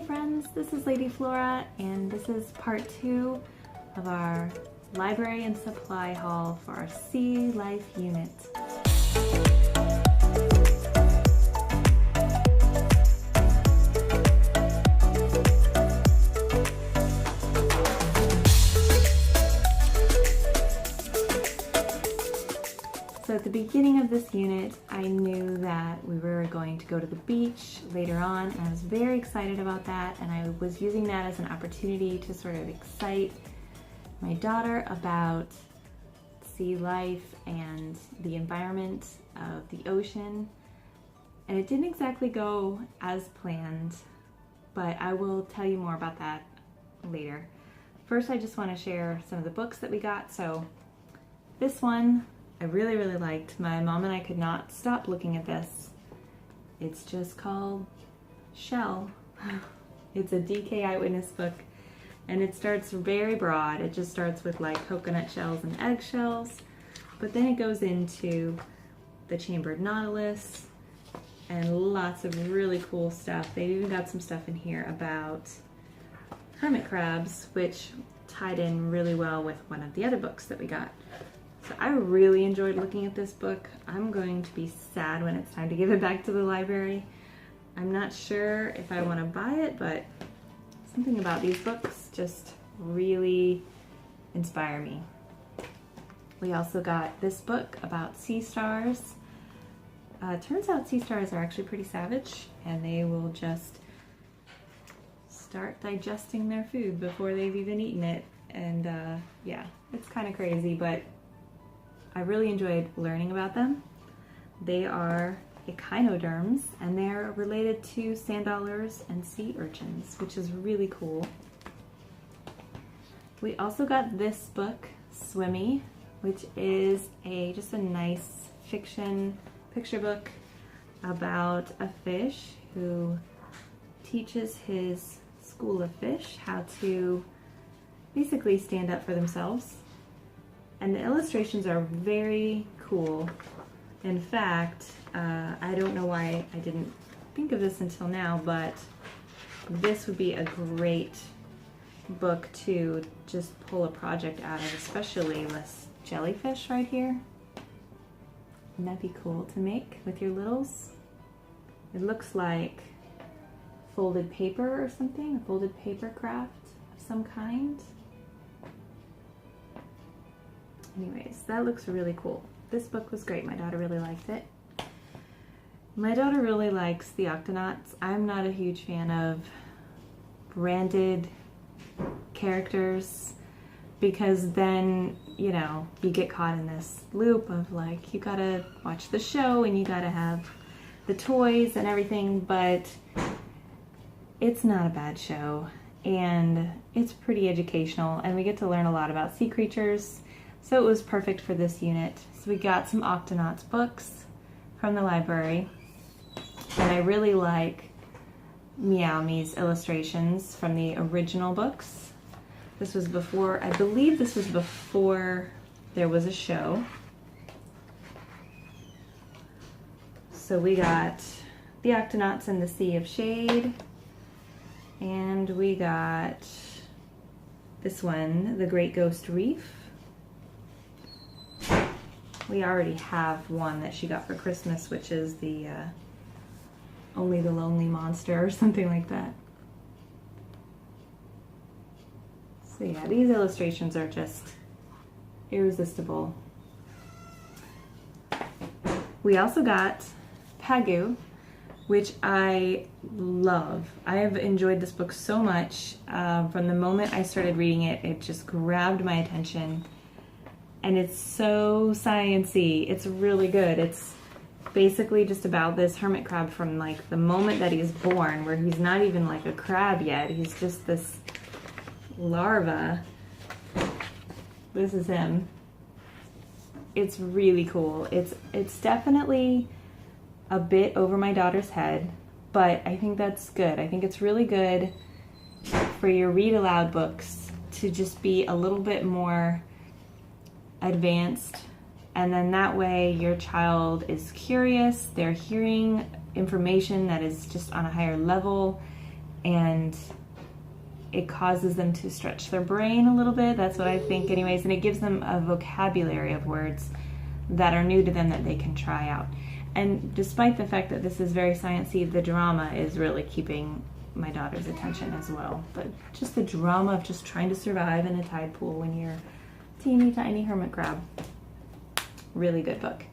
friends, this is Lady Flora, and this is part 2 of our library and supply haul for our Sea Life unit. So at the beginning of this unit, I knew that we were going to go to the beach later on, and I was very excited about that, and I was using that as an opportunity to sort of excite my daughter about sea life and the environment of the ocean. And it didn't exactly go as planned, but I will tell you more about that later. First, I just want to share some of the books that we got. So this one I really liked. My mom and I could not stop looking at this. It's just called Shell. It's a DK Eyewitness book, and it starts very broad. It just starts with like coconut shells and eggshells, but then it goes into the chambered nautilus and lots of really cool stuff. They even got some stuff in here about hermit crabs, which tied in really well with one of the other books that we got. So I really enjoyed looking at this book. I'm going to be sad when it's time to give it back to the library. I'm not sure if I want to buy it, but something about these books just really inspire me. We also got this book about sea stars. Turns out sea stars are actually pretty savage, and they will just start digesting their food before they've even eaten it. And yeah, it's kind of crazy, but I really enjoyed learning about them. They are echinoderms, and they're related to sand dollars and sea urchins, which is really cool. We also got this book, Swimmy, which is just a nice fiction picture book about a fish who teaches his school of fish how to basically stand up for themselves. And the illustrations are very cool. In fact, I don't know why I didn't think of this until now, but this would be a great book to just pull a project out of, especially this jellyfish right here. Wouldn't that be cool to make with your littles? It looks like folded paper or something, a folded paper craft of some kind. Anyways, that looks really cool. This book was great. My daughter really liked it. My daughter really likes the Octonauts. I'm not a huge fan of branded characters because then, you know, you get caught in this loop of like, you gotta watch the show and you gotta have the toys and everything, but it's not a bad show and it's pretty educational, and we get to learn a lot about sea creatures. So it was perfect for this unit. So we got some Octonauts books from the library, and I really like Meow Me's illustrations from the original books. This was before, I believe this was before there was a show. So we got the Octonauts in the Sea of Shade, and we got this one, The Great Ghost Reef. We already have one that she got for Christmas, which is the Only the Lonely Monster or something like that. So yeah, these illustrations are just irresistible. We also got Pagoo, which I love. I have enjoyed this book so much. From the moment I started reading it, it just grabbed my attention. And it's so science-y. It's really good. It's basically just about this hermit crab from like the moment that he's born, where he's not even like a crab yet. He's just this larva. This is him. It's really cool. It's definitely a bit over my daughter's head, but I think that's good. I think it's really good for your read aloud books to just be a little bit more advanced, and then that way your child is curious, they're hearing information that is just on a higher level, and it causes them to stretch their brain a little bit. That's what I think anyways, and it gives them a vocabulary of words that are new to them that they can try out. And despite the fact that this is very sciencey, the drama is really keeping my daughter's attention as well. But just the drama of just trying to survive in a tide pool when you're a teeny tiny hermit crab. Really good book.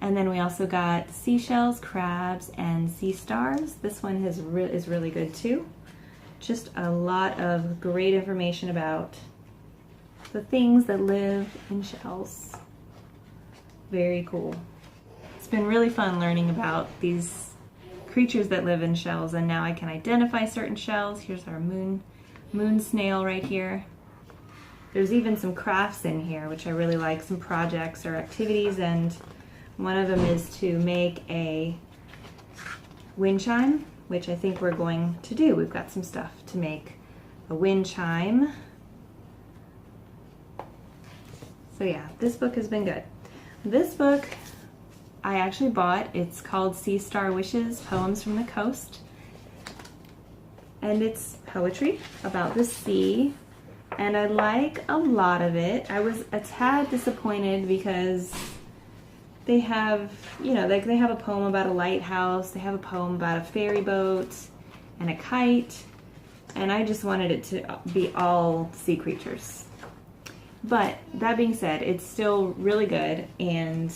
And then we also got Seashells, Crabs, and Sea Stars. This one is really good too. Just a lot of great information about the things that live in shells. Very cool. It's been really fun learning about these creatures that live in shells, and now I can identify certain shells. Here's our moon snail right here. There's even some crafts in here, which I really like, some projects or activities, and one of them is to make a wind chime, which I think we're going to do. We've got some stuff to make a wind chime. So yeah, this book has been good. This book I actually bought. It's called Sea Star Wishes, Poems from the Coast. And it's poetry about the sea. And I like a lot of it. I was a tad disappointed because they have, you know, like they have a poem about a lighthouse, they have a poem about a ferry boat and a kite, and I just wanted it to be all sea creatures. But that being said, it's still really good, and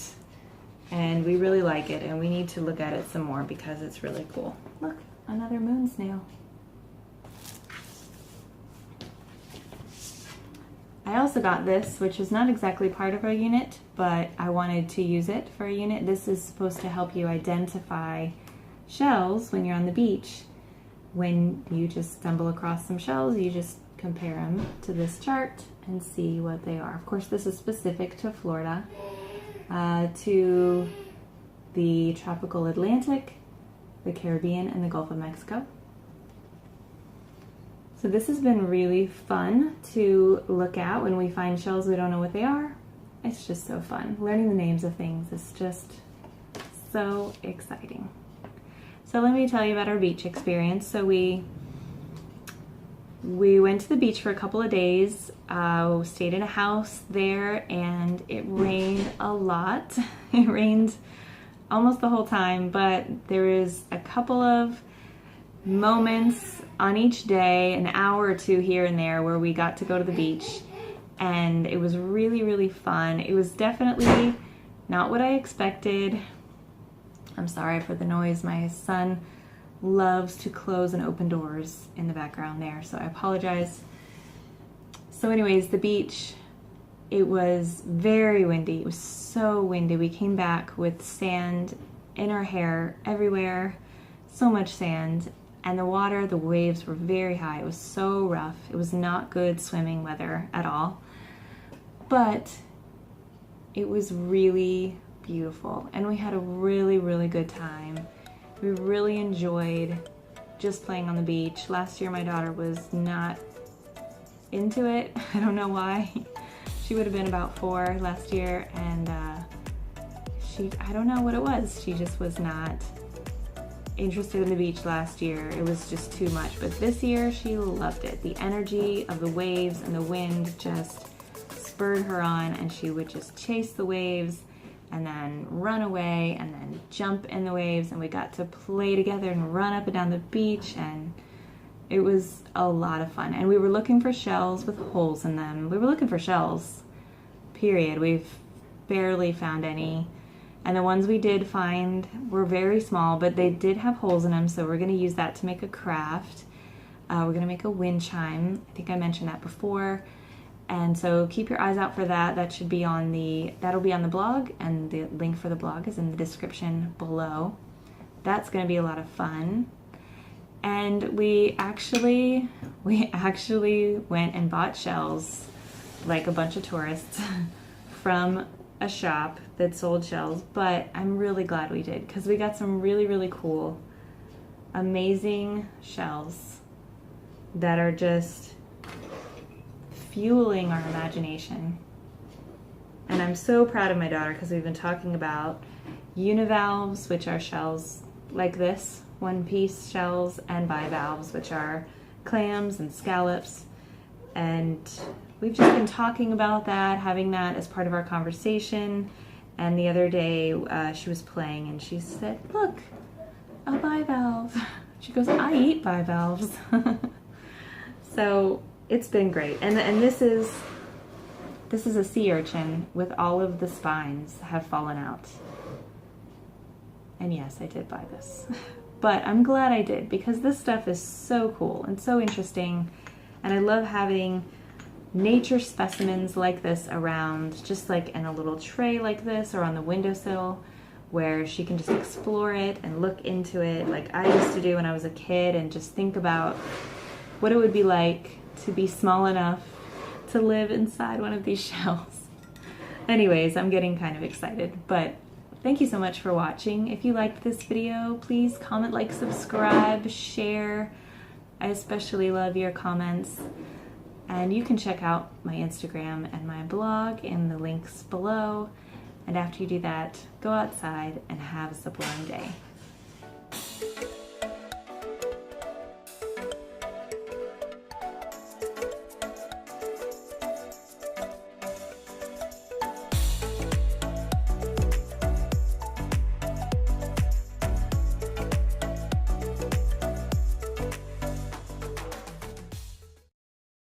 we really like it, and we need to look at it some more because it's really cool. Look, another moon snail. I also got this, which is not exactly part of our unit, but I wanted to use it for a unit. This is supposed to help you identify shells when you're on the beach. When you just stumble across some shells, you just compare them to this chart and see what they are. Of course, this is specific to Florida, to the tropical Atlantic, the Caribbean, and the Gulf of Mexico. So this has been really fun to look at when we find shells we don't know what they are. It's just so fun. Learning the names of things is just so exciting. So let me tell you about our beach experience. So we went to the beach for a couple of days, stayed in a house there, and it rained a lot. It rained almost the whole time, but there is a couple of moments on each day, an hour or two here and there, where we got to go to the beach, and it was really, really fun. It was definitely not what I expected. I'm sorry for the noise. My son loves to close and open doors in the background there, so I apologize. So anyways, the beach, it was very windy. It was so windy. We came back with sand in our hair everywhere, so much sand. And the water, the waves were very high. It was so rough. It was not good swimming weather at all. But it was really beautiful. And we had a really, really good time. We really enjoyed just playing on the beach. Last year, my daughter was not into it. I don't know why. She would have been about 4 last year, and I don't know what it was. She just was not interested in the beach last year. It was just too much. But this year she loved it. The energy of the waves and the wind just spurred her on, and she would just chase the waves and then run away and then jump in the waves, and we got to play together and run up and down the beach, and it was a lot of fun. And we were looking for shells with holes in them. We were looking for shells, period. We've barely found any. And the ones we did find were very small, but they did have holes in them, so we're going to use that to make a craft. We're going to make a wind chime. I think I mentioned that before. And so keep your eyes out for that. That'll be on the blog, and the link for the blog is in the description below. That's going to be a lot of fun. And we actually went and bought shells, like a bunch of tourists, from a shop that sold shells, but I'm really glad we did, because we got some really, really cool, amazing shells that are just fueling our imagination. And I'm so proud of my daughter, because we've been talking about univalves, which are shells like this, one-piece shells and bivalves, which are clams and scallops. And we've just been talking about that, having that as part of our conversation. And the other day she was playing and she said, look, a bivalve. She goes, I eat bivalves. So it's been great. And this is a sea urchin with all of the spines have fallen out. And yes, I did buy this. But I'm glad I did, because this stuff is so cool and so interesting. And I love having nature specimens like this around, just like in a little tray like this or on the windowsill, where she can just explore it and look into it like I used to do when I was a kid, and just think about what it would be like to be small enough to live inside one of these shells. Anyways, I'm getting kind of excited, but thank you so much for watching. If you liked this video, please comment, like, subscribe, share. I especially love your comments. And you can check out my Instagram and my blog in the links below. And after you do that, go outside and have a sublime day.